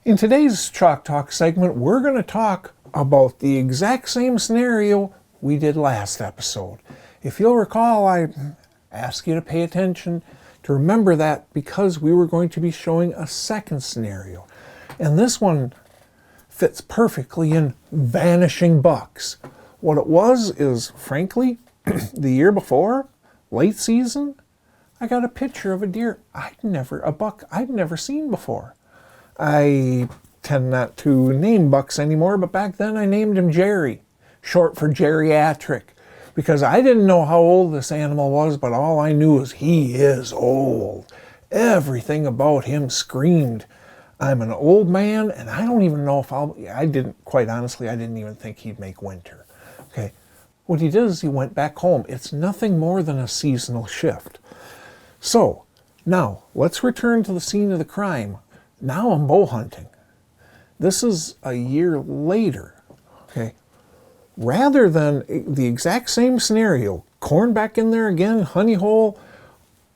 In today's Chalk Talk segment, we're going to talk about the exact same scenario we did last episode. If you'll recall, I asked you to pay attention to remember that because we were going to be showing a second scenario. And this one fits perfectly in vanishing bucks. What it was is, frankly, the year before, late season, I got a picture of a deer a buck I'd never seen before. I tend not to name bucks anymore, but back then I named him Jerry, short for geriatric, because I didn't know how old this animal was, but all I knew is he is old. Everything about him screamed, I'm an old man, and I don't even know if I didn't even think he'd make winter. Okay, what he did is he went back home. It's nothing more than a seasonal shift. So, now, let's return to the scene of the crime. Now I'm bow hunting. This is a year later, okay? Rather than the exact same scenario, corn back in there again, honey hole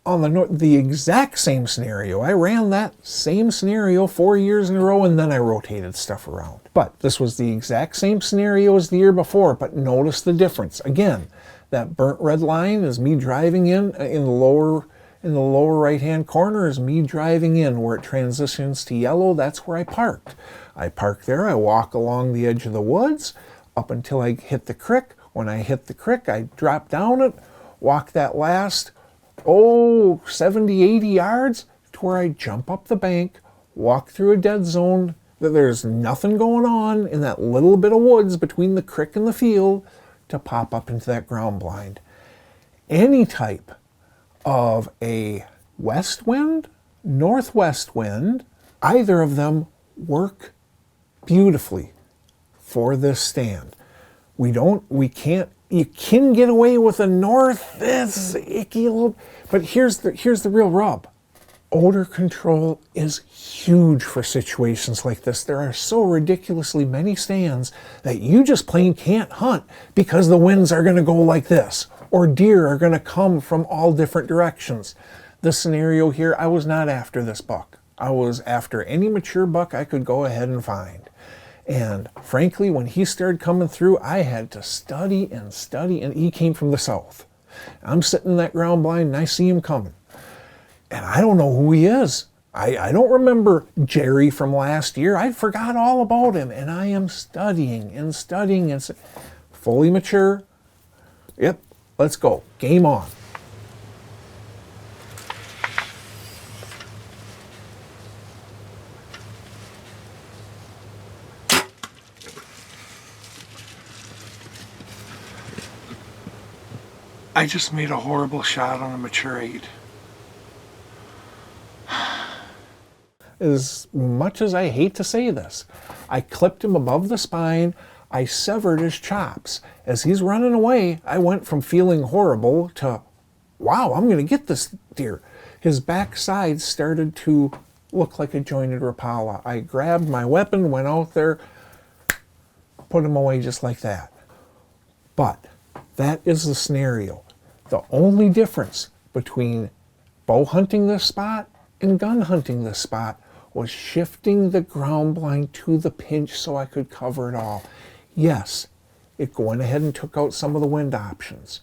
on the north, the exact same scenario. I ran that same scenario 4 years in a row, and then I rotated stuff around. But this was the exact same scenario as the year before, but notice the difference. Again, that burnt red line is me driving in the lower right-hand corner is me driving in. Where it transitions to yellow, that's where I parked. I park there, I walk along the edge of the woods up until I hit the creek. When I hit the creek, I drop down it, walk that last, 70, 80 yards to where I jump up the bank, walk through a dead zone, that there's nothing going on in that little bit of woods between the creek and the field to pop up into that ground blind. Any type of a west wind, northwest wind, either of them work beautifully for this stand. You can get away with a north, it's icky a little, but here's the real rub. Odor control is huge for situations like this. There are so ridiculously many stands that you just plain can't hunt because the winds are going to go like this, or deer are going to come from all different directions. This scenario here, I was not after this buck. I was after any mature buck I could go ahead and find. And frankly, when he started coming through, I had to study, and he came from the south. I'm sitting in that ground blind and I see him coming. And I don't know who he is. I don't remember Jerry from last year. I forgot all about him. And I am studying and fully mature. Yep, let's go. Game on. I just made a horrible shot on a mature 8. As much as I hate to say this, I clipped him above the spine. I severed his chops. As he's running away, I went from feeling horrible to, wow, I'm going to get this deer. His backside started to look like a jointed Rapala. I grabbed my weapon, went out there, put him away just like that. But that is the scenario. The only difference between bow hunting this spot and gun hunting this spot was shifting the ground blind to the pinch so I could cover it all. Yes, it went ahead and took out some of the wind options,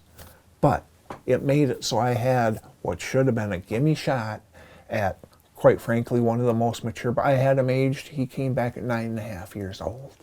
but it made it so I had what should have been a gimme shot at, quite frankly, one of the most mature. But I had him aged. He came back at 9.5 years old.